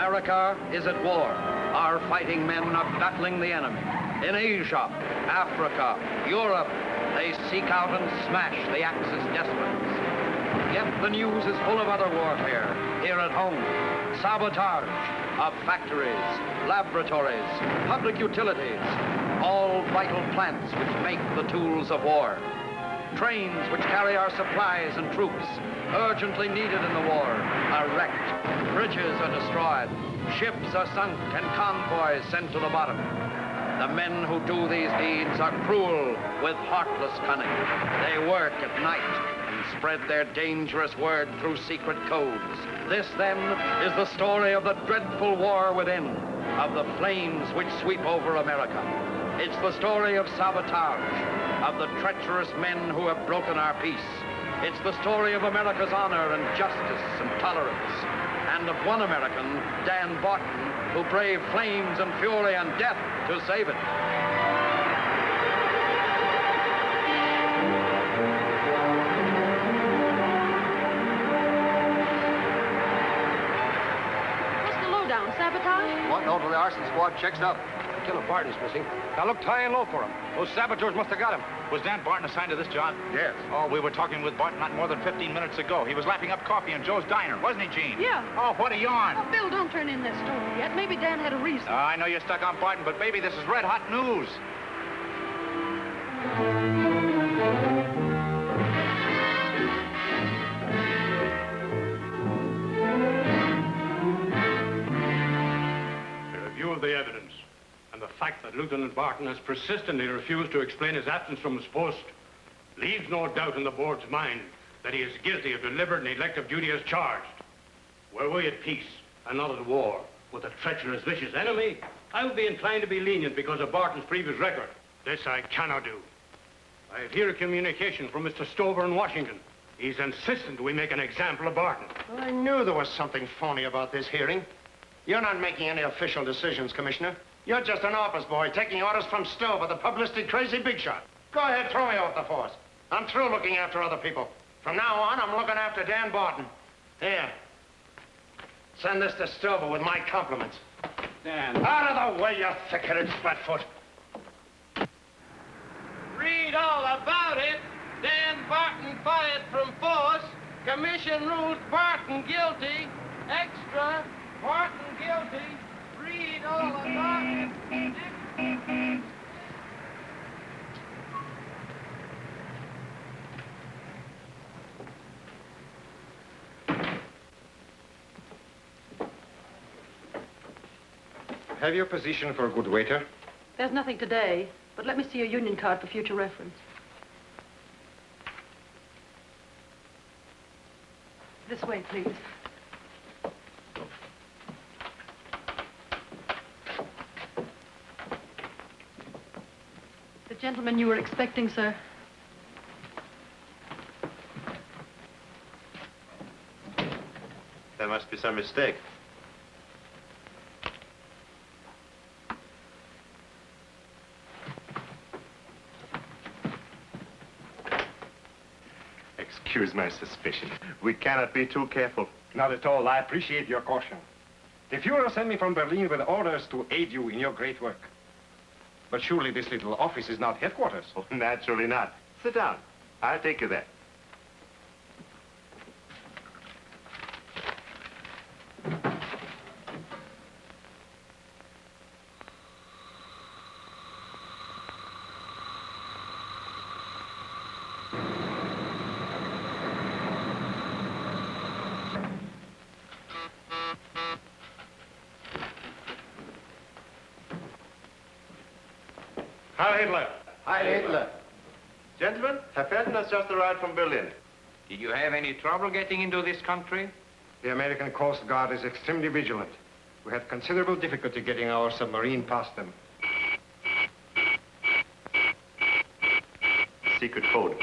America is at war. Our fighting men are battling the enemy. In Asia, Africa, Europe, they seek out and smash the Axis despots. Yet the news is full of other warfare here at home. Sabotage of factories, laboratories, public utilities, all vital plants which make the tools of war. Trains which carry our supplies and troops, urgently needed in the war, are wrecked. Bridges are destroyed. Ships are sunk and convoys sent to the bottom. The men who do these deeds are cruel with heartless cunning. They work at night and spread their dangerous word through secret codes. This, then, is the story of the dreadful war within, of the flames which sweep over America. It's the story of sabotage, of the treacherous men who have broken our peace. It's the story of America's honor and justice and tolerance, and of one American, Dan Barton, who braved flames and fury and death to save it. What's the lowdown? Sabotage? One note of the arson squad checks up. Killer Barton's missing. Now look high and low for him. Those saboteurs must have got him. Was Dan Barton assigned to this job? Yes. Oh, we were talking with Barton not more than 15 minutes ago. He was lapping up coffee in Joe's diner, wasn't he, Gene? Yeah. Oh, what a yarn. Oh, Bill, don't turn in that story yet. Maybe Dan had a reason. I know you're stuck on Barton, but baby, this is red-hot news. A review of the evidence and the fact that Lieutenant Barton has persistently refused to explain his absence from his post leaves no doubt in the board's mind that he is guilty of deliberate neglect of duty as charged. Were we at peace and not at war with a treacherous, vicious enemy, I would be inclined to be lenient because of Barton's previous record. This I cannot do. I have here a communication from Mr. Stover in Washington. He's insistent we make an example of Barton. Well, I knew there was something phony about this hearing. You're not making any official decisions, Commissioner. You're just an office boy taking orders from Stover, the publicity crazy big shot. Go ahead, throw me off the force. I'm through looking after other people. From now on, I'm looking after Dan Barton. Here. Send this to Stover with my compliments. Dan. Out of the way, you thick-headed flatfoot. Read all about it. Dan Barton fired from force. Commission rules Barton guilty. Extra. Barton guilty. Read all about it. Have you a position for a good waiter? There's nothing today, but let me see your union card for future reference. This way, please. The gentleman you were expecting, sir. There must be some mistake. Excuse my suspicion. We cannot be too careful. Not at all. I appreciate your caution. The Fuhrer sent me from Berlin with orders to aid you in your great work. But surely this little office is not headquarters. Oh, naturally not. Sit down. I'll take you there. Heil Hitler. Hi, Hitler. Gentlemen, Herr Felton has just arrived from Berlin. Did you have any trouble getting into this country? The American Coast Guard is extremely vigilant. We had considerable difficulty getting our submarine past them. Secret code.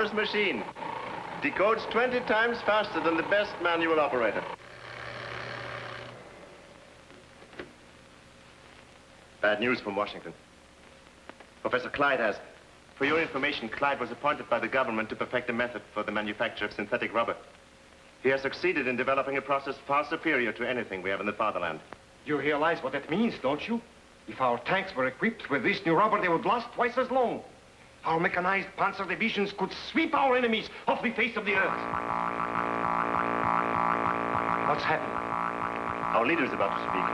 enormous machine. Decodes 20 times faster than the best manual operator. Bad news from Washington. Professor Clyde has. For your information, Clyde was appointed by the government to perfect a method for the manufacture of synthetic rubber. He has succeeded in developing a process far superior to anything we have in the fatherland. You realize what that means, don't you? If our tanks were equipped with this new rubber, they would last twice as long. Our mechanized panzer divisions could sweep our enemies off the face of the earth. What's happening? Our leader is about to speak.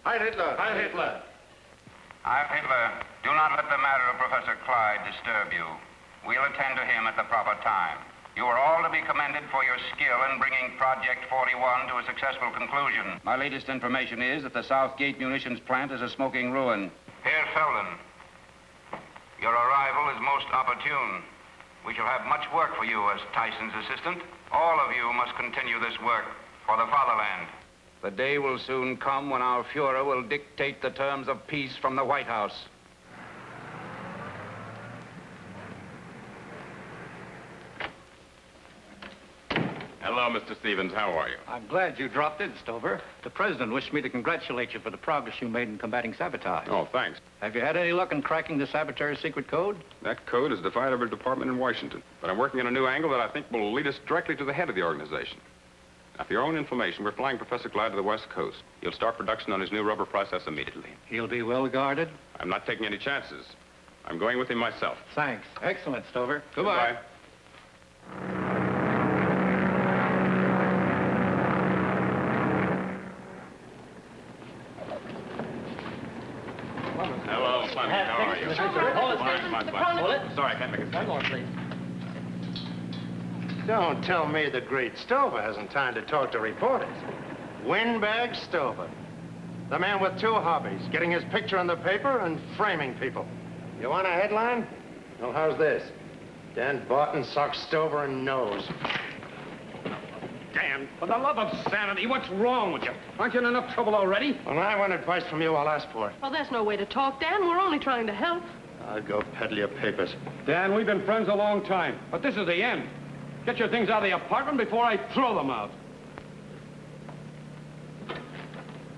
Heil Hitler! Heil Hitler! Heil Hitler, do not let the matter of Professor Clyde disturb you. We'll attend to him at the proper time. You are all to be commended for your skill in bringing Project 41 to a successful conclusion. My latest information is that the Southgate munitions plant is a smoking ruin. Herr Felden, your arrival is most opportune. We shall have much work for you as Thyssen's assistant. All of you must continue this work for the fatherland. The day will soon come when our Fuhrer will dictate the terms of peace from the White House. Hello, Mr. Stevens. How are you? I'm glad you dropped in, Stover. The president wished me to congratulate you for the progress you made in combating sabotage. Oh, thanks. Have you had any luck in cracking the saboteur's secret code? That code is defied every department in Washington. But I'm working on a new angle that I think will lead us directly to the head of the organization. Now, for your own information, we're flying Professor Clyde to the West Coast. He'll start production on his new rubber process immediately. He'll be well guarded? I'm not taking any chances. I'm going with him myself. Thanks. Excellent, Stover. Goodbye. Hello, Funny. How are you? Sorry, I can't make it. One more, please. Don't tell me the great Stover hasn't time to talk to reporters. Windbag Stover. The man with two hobbies, getting his picture in the paper and framing people. You want a headline? Well, how's this? Dan Barton socks Stover and nose. Dan, for the love of sanity, what's wrong with you? Aren't you in enough trouble already? When I want advice from you, I'll ask for it. Well, that's no way to talk, Dan. We're only trying to help. I'll go peddle your papers. Dan, we've been friends a long time, but this is the end. Get your things out of the apartment before I throw them out.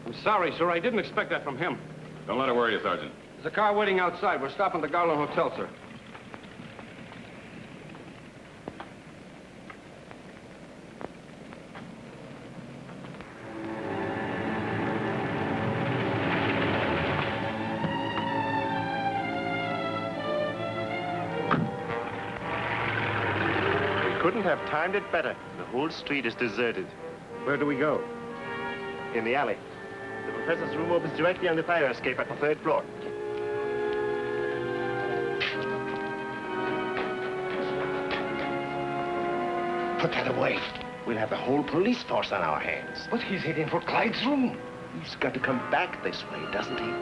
I'm sorry, sir. I didn't expect that from him. Don't let it worry you, Sergeant. There's a car waiting outside. We're stopping at the Garland Hotel, sir. Couldn't have timed it better. The whole street is deserted. Where do we go? In the alley. The professor's room opens directly on the fire escape at the 3rd floor. Put that away. We'll have the whole police force on our hands. But he's heading for Clyde's room. He's got to come back this way, doesn't he?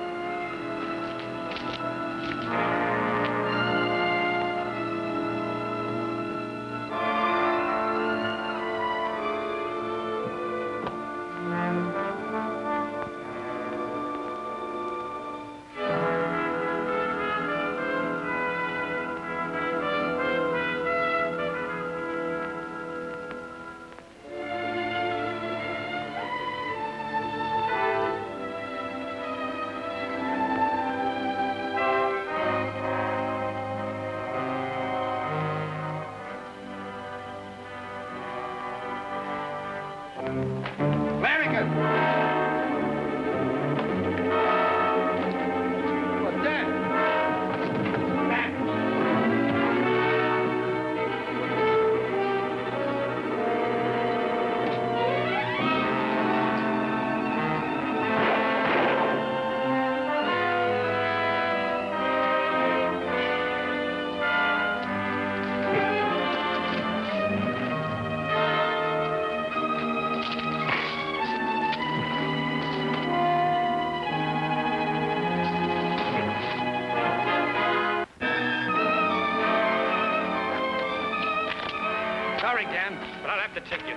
Sorry, Dan, but I'll have to take you.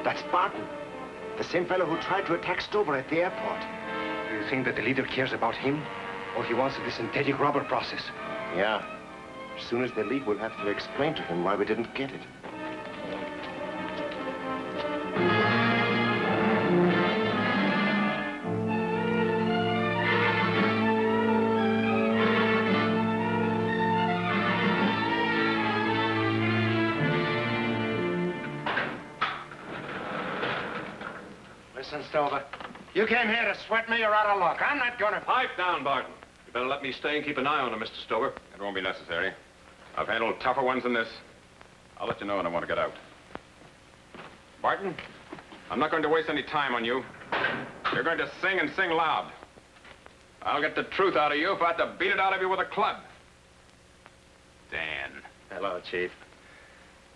That's Barton. The same fellow who tried to attack Stover at the airport. Do you think that the leader cares about him? Or he wants the synthetic rubber process? Yeah. As soon as they leave, we'll have to explain to him why we didn't get it. Listen, Stover. You came here to sweat me, you're out of luck. I'm not gonna... Pipe down, Barton. You better let me stay and keep an eye on him, Mr. Stover. It won't be necessary. I've handled tougher ones than this. I'll let you know when I want to get out. Barton, I'm not going to waste any time on you. You're going to sing and sing loud. I'll get the truth out of you if I have to beat it out of you with a club. Dan. Hello, Chief.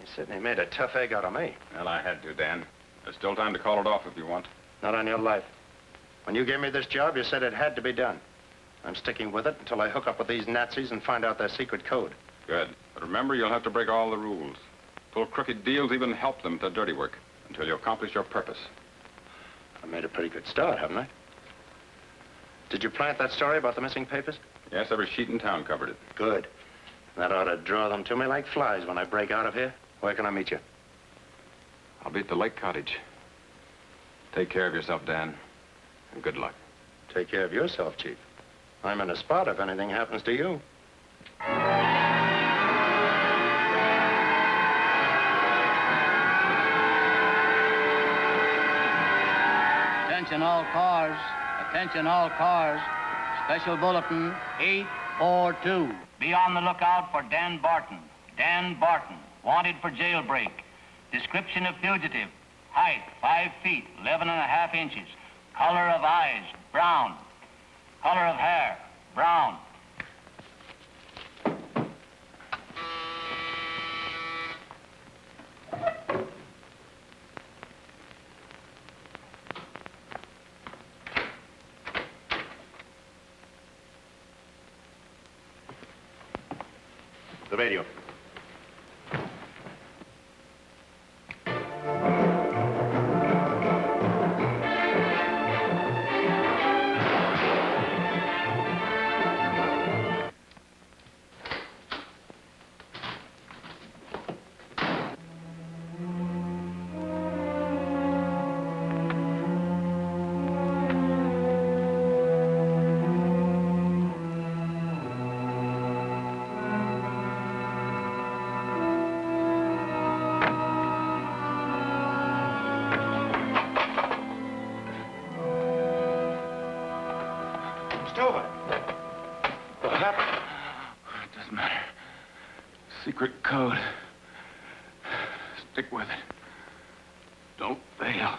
You certainly made a tough egg out of me. Well, I had to, Dan. There's still time to call it off if you want. Not on your life. When you gave me this job, you said it had to be done. I'm sticking with it until I hook up with these Nazis and find out their secret code. Good. But remember, you'll have to break all the rules. Pull crooked deals, even help them to dirty work until you accomplish your purpose. I made a pretty good start, haven't I? Did you plant that story about the missing papers? Yes, every sheet in town covered it. Good. That ought to draw them to me like flies when I break out of here. Where can I meet you? I'll be at the Lake Cottage. Take care of yourself, Dan, and good luck. Take care of yourself, Chief. I'm in a spot if anything happens to you. Attention all cars. Attention all cars. Special bulletin 842. Be on the lookout for Dan Barton. Dan Barton, wanted for jailbreak. Description of fugitive. Height, 5 feet, 11.5 inches. Color of eyes, brown. Color of hair, brown. The radio. Secret code. Stick with it. Don't fail.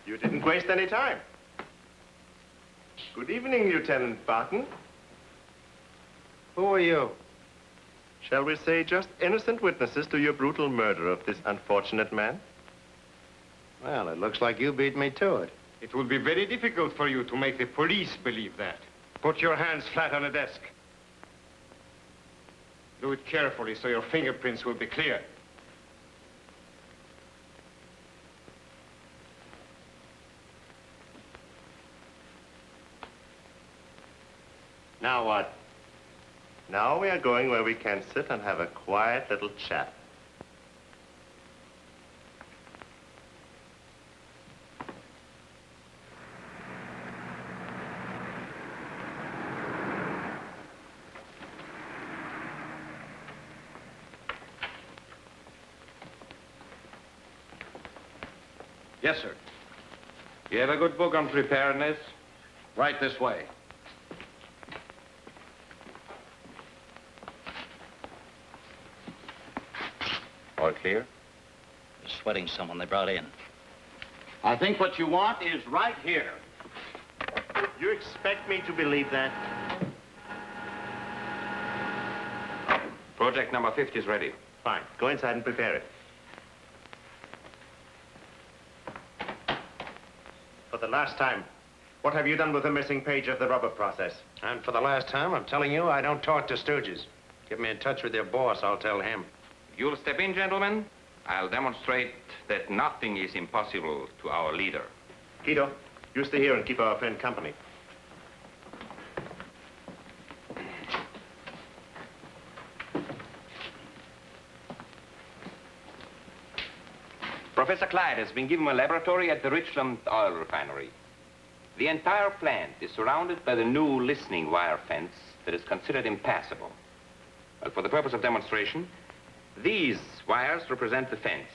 You didn't waste any time. Good evening, Lieutenant Barton. Who are you? Shall we say just innocent witnesses to your brutal murder of this unfortunate man? Well, it looks like you beat me to it. It will be very difficult for you to make the police believe that. Put your hands flat on the desk. Do it carefully so your fingerprints will be clear. Now what? Now we are going where we can sit and have a quiet little chat. Yes, sir. You have a good book on preparedness? Right this way. All clear? They're sweating someone they brought in. I think what you want is right here. You expect me to believe that? Project number 50 is ready. Fine. Go inside and prepare it. For the last time, What have you done with the missing page of the rubber process? And for the last time, I'm telling you, I don't talk to stooges. Get me in touch with your boss, I'll tell him. You'll step in, gentlemen. I'll demonstrate that nothing is impossible to our leader. Quito, you stay here and keep our friend company. Professor Clyde has been given a laboratory at the Richland oil refinery. The entire plant is surrounded by the new listening wire fence that is considered impassable. But for the purpose of demonstration, these wires represent the fence.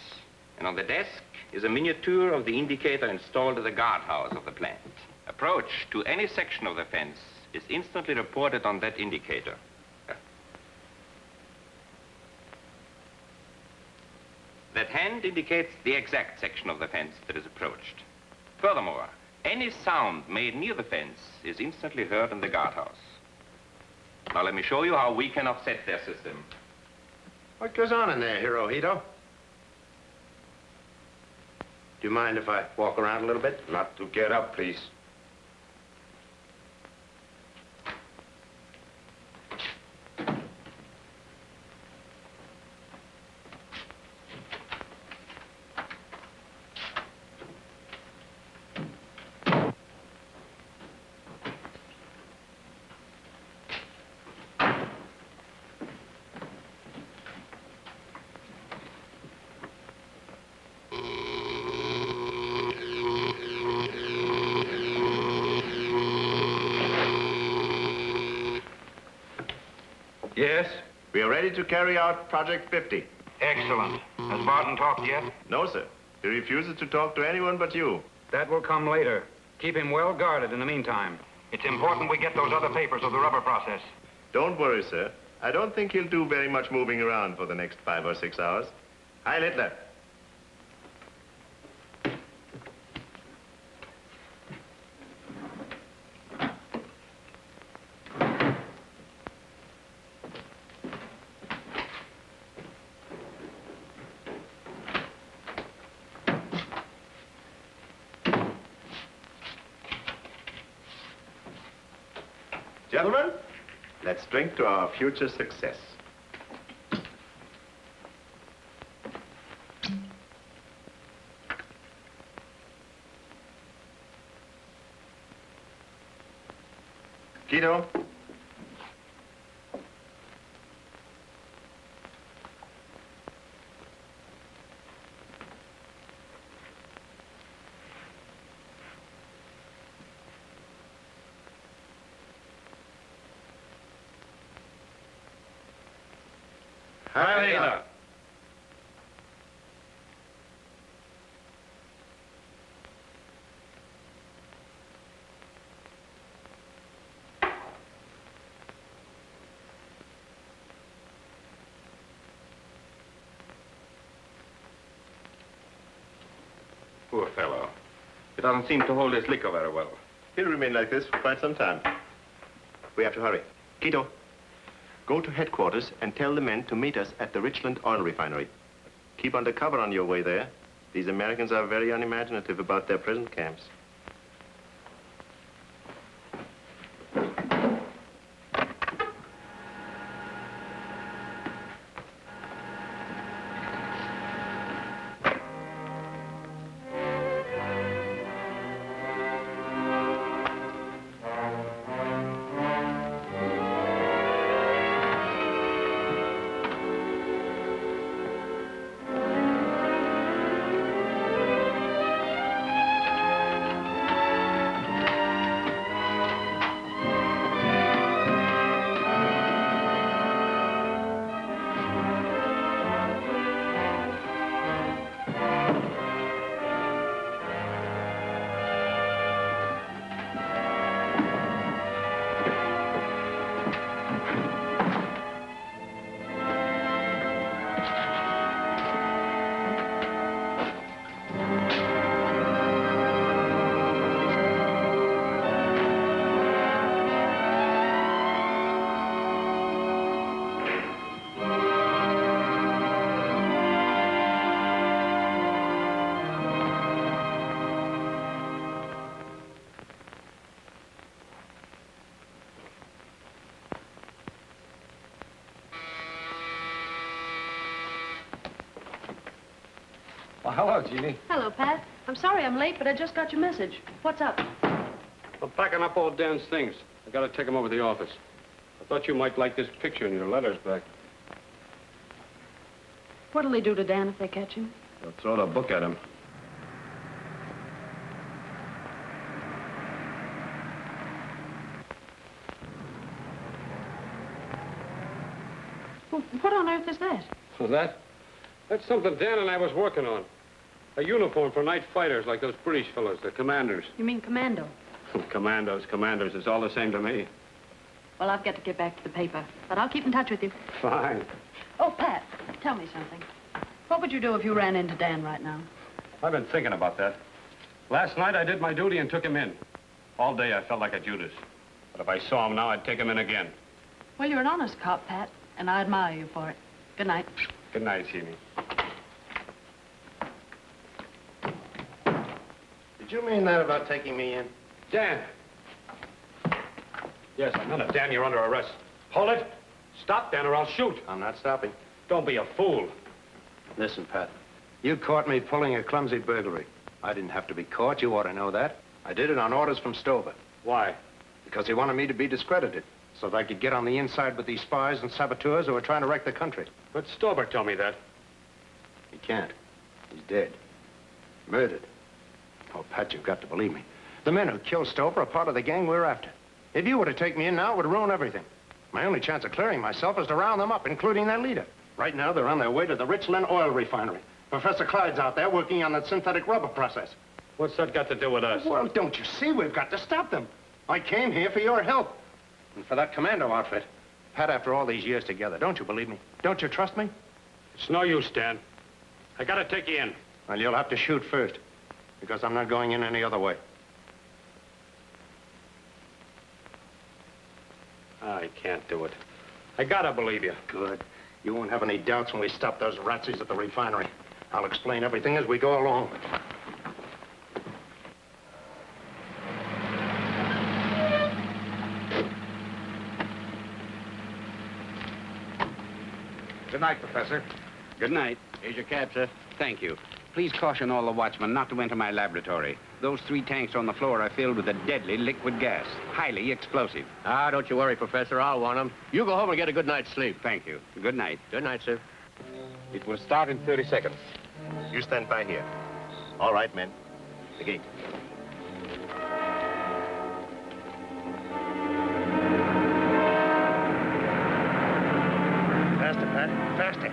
And on the desk is a miniature of the indicator installed at the guardhouse of the plant. Approach to any section of the fence is instantly reported on that indicator. That hand indicates the exact section of the fence that is approached. Furthermore, any sound made near the fence is instantly heard in the guardhouse. Now let me show you how we can offset their system. What goes on in there, Hirohito? Do you mind if I walk around a little bit? Not to get up, please. Yes? We are ready to carry out Project 50. Excellent. Has Barton talked yet? No, sir. He refuses to talk to anyone but you. That will come later. Keep him well guarded in the meantime. It's important we get those other papers of the rubber process. Don't worry, sir. I don't think he'll do very much moving around for the next 5 or 6 hours. Heil Hitler. Gentlemen, let's drink to our future success. Quito. Heil Hitler. Poor fellow. He doesn't seem to hold his liquor very well. He'll remain like this for quite some time. We have to hurry. Quito, go to headquarters and tell the men to meet us at the Richland oil refinery. Keep under cover on your way there. These Americans are very unimaginative about their prison camps. Well, hello, Jeannie. Hello, Pat. I'm sorry I'm late, but I just got your message. What's up? I'm packing up all Dan's things. I gotta take him over to the office. I thought you might like this picture in your letters back. What'll they do to Dan if they catch him? They'll throw the book at him. Well, what on earth is that? So that's something Dan and I was working on. A uniform for night fighters like those British fellows, the commanders. You mean commando? Commandos. It's all the same to me. Well, I've got to get back to the paper, but I'll keep in touch with you. Fine. Oh, Pat, tell me something. What would you do if you ran into Dan right now? I've been thinking about that. Last night I did my duty and took him in. All day I felt like a Judas. But if I saw him now, I'd take him in again. Well, you're an honest cop, Pat, and I admire you for it. Good night. Good night, Jeannie. Did you mean that about taking me in? Dan. Yes, I meant it. Dan, you're under arrest. Hold it. Stop, Dan, or I'll shoot. I'm not stopping. Don't be a fool. Listen, Pat. You caught me pulling a clumsy burglary. I didn't have to be caught. You ought to know that. I did it on orders from Stover. Why? Because he wanted me to be discredited, so that I could get on the inside with these spies and saboteurs who were trying to wreck the country. But Stover told me that. He can't. He's dead. Murdered. Oh, Pat, you've got to believe me. The men who killed Stover are part of the gang we're after. If you were to take me in now, it would ruin everything. My only chance of clearing myself is to round them up, including their leader. Right now, they're on their way to the Richland oil refinery. Professor Clyde's out there working on that synthetic rubber process. What's that got to do with us? Well, don't you see? We've got to stop them. I came here for your help. And for that commando outfit. Pat, after all these years together, don't you believe me? Don't you trust me? It's no use, Dan. I gotta take you in. Well, you'll have to shoot first, because I'm not going in any other way. I can't do it. I gotta believe you. Good. You won't have any doubts when we stop those ratsies at the refinery. I'll explain everything as we go along. Good night, Professor. Good night. Here's your cab, sir. Thank you. Please caution all the watchmen not to enter my laboratory. Those 3 tanks on the floor are filled with a deadly liquid gas, highly explosive. Ah, don't you worry, Professor. I'll warn them. You go home and get a good night's sleep. Thank you. Good night. Good night, sir. It will start in 30 seconds. You stand by here. All right, men. The gate. Faster, Pat. Faster.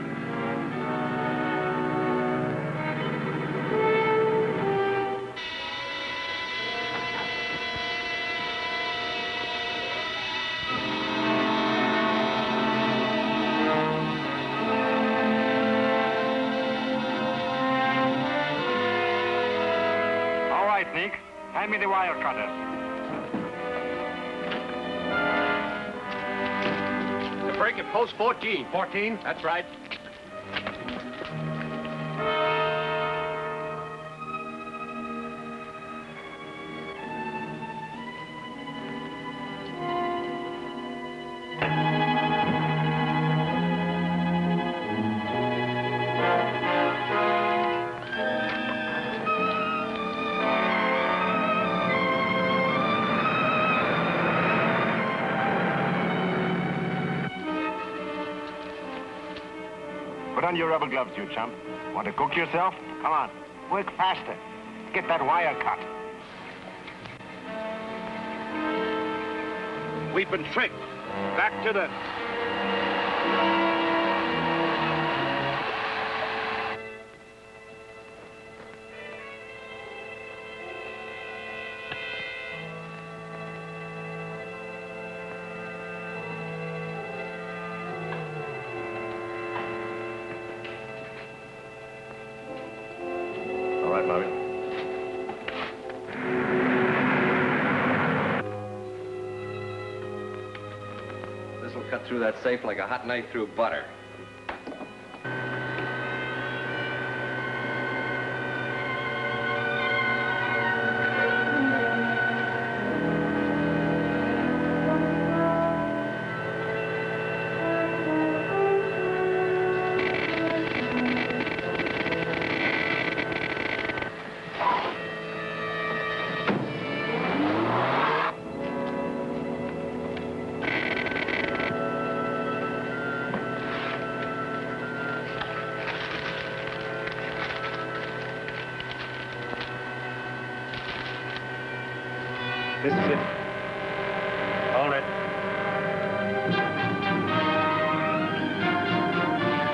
Nick, hand me the wire cutter. The break at post 14. 14? That's right. Put on your rubber gloves, you chump. Want to cook yourself? Come on. Work faster. Get that wire cut. We've been tricked. Back to the... All right, Murray. This'll cut through that safe like a hot knife through butter. This is it. Hold it.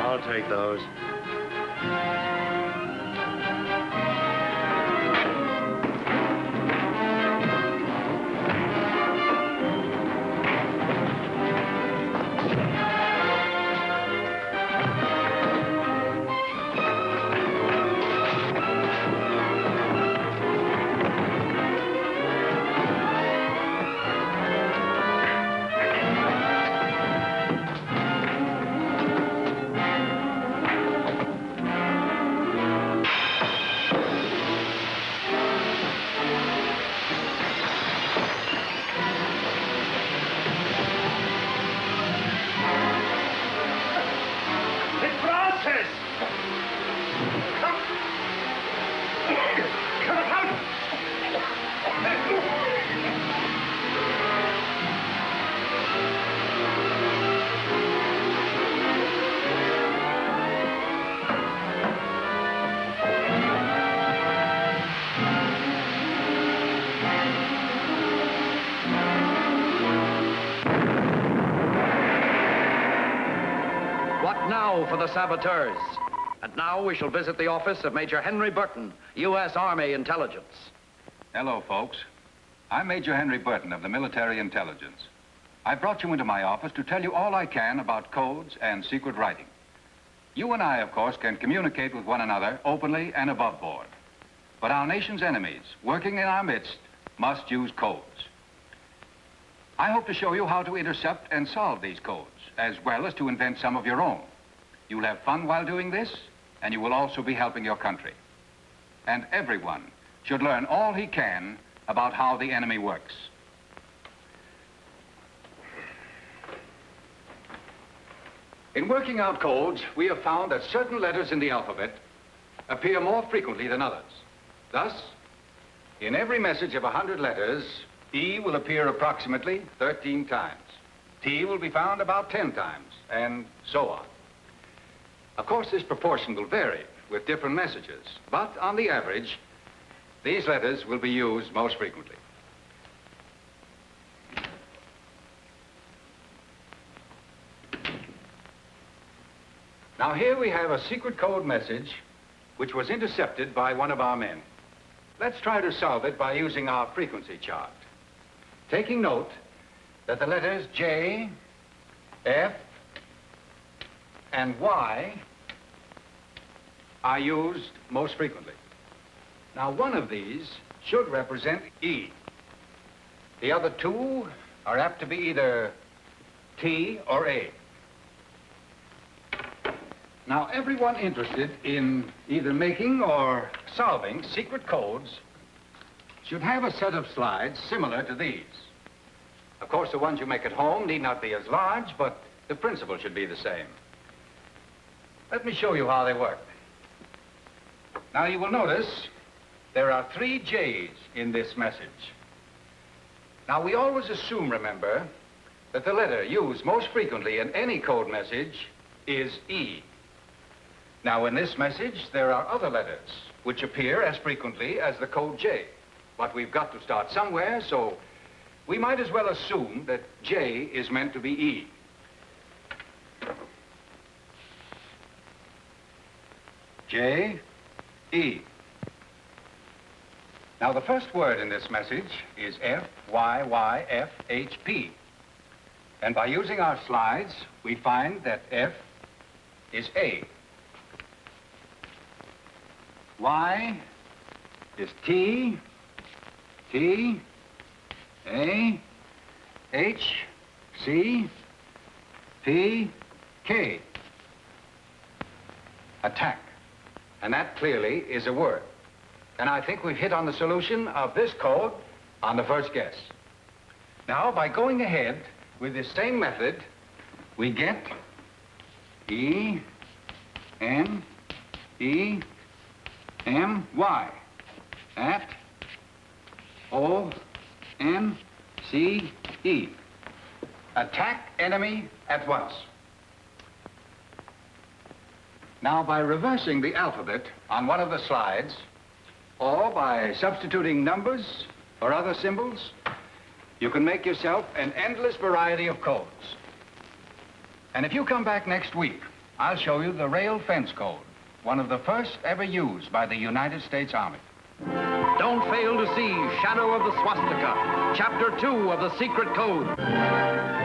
I'll take those. Now for the saboteurs. And now we shall visit the office of Major Henry Burton, U.S. Army Intelligence. Hello, folks. I'm Major Henry Burton of the Military Intelligence. I brought you into my office to tell you all I can about codes and secret writing. You and I, of course, can communicate with one another openly and above board. But our nation's enemies, working in our midst, must use codes. I hope to show you how to intercept and solve these codes, as well as to invent some of your own. You'll have fun while doing this, and you will also be helping your country. And everyone should learn all he can about how the enemy works. In working out codes, we have found that certain letters in the alphabet appear more frequently than others. Thus, in every message of 100 letters, E will appear approximately 13 times. T will be found about 10 times, and so on. Of course, this proportion will vary with different messages, but on the average, these letters will be used most frequently. Now here we have a secret code message which was intercepted by one of our men. Let's try to solve it by using our frequency chart. Taking note that the letters J, F, and Y are used most frequently. Now, one of these should represent E. The other two are apt to be either T or A. Now, everyone interested in either making or solving secret codes should have a set of slides similar to these. Of course, the ones you make at home need not be as large, but the principle should be the same. Let me show you how they work. Now, you will notice there are 3 J's in this message. Now, we always assume, remember, that the letter used most frequently in any code message is E. Now, in this message, there are other letters which appear as frequently as the code J. But we've got to start somewhere, so we might as well assume that J is meant to be E. J, E. Now, the first word in this message is F, Y, Y, F, H, P. And by using our slides, we find that F is A. Y is T, T, A, H, C, P, K. Attack. And that clearly is a word. And I think we've hit on the solution of this code on the first guess. Now, by going ahead with this same method, we get E, N, E, M, Y. At O, N, C, E. Attack enemy at once. Now, by reversing the alphabet on one of the slides, or by substituting numbers or other symbols, you can make yourself an endless variety of codes. And if you come back next week, I'll show you the rail fence code, one of the first ever used by the United States Army. Don't fail to see Shadow of the Swastika, Chapter 2 of the Secret Code.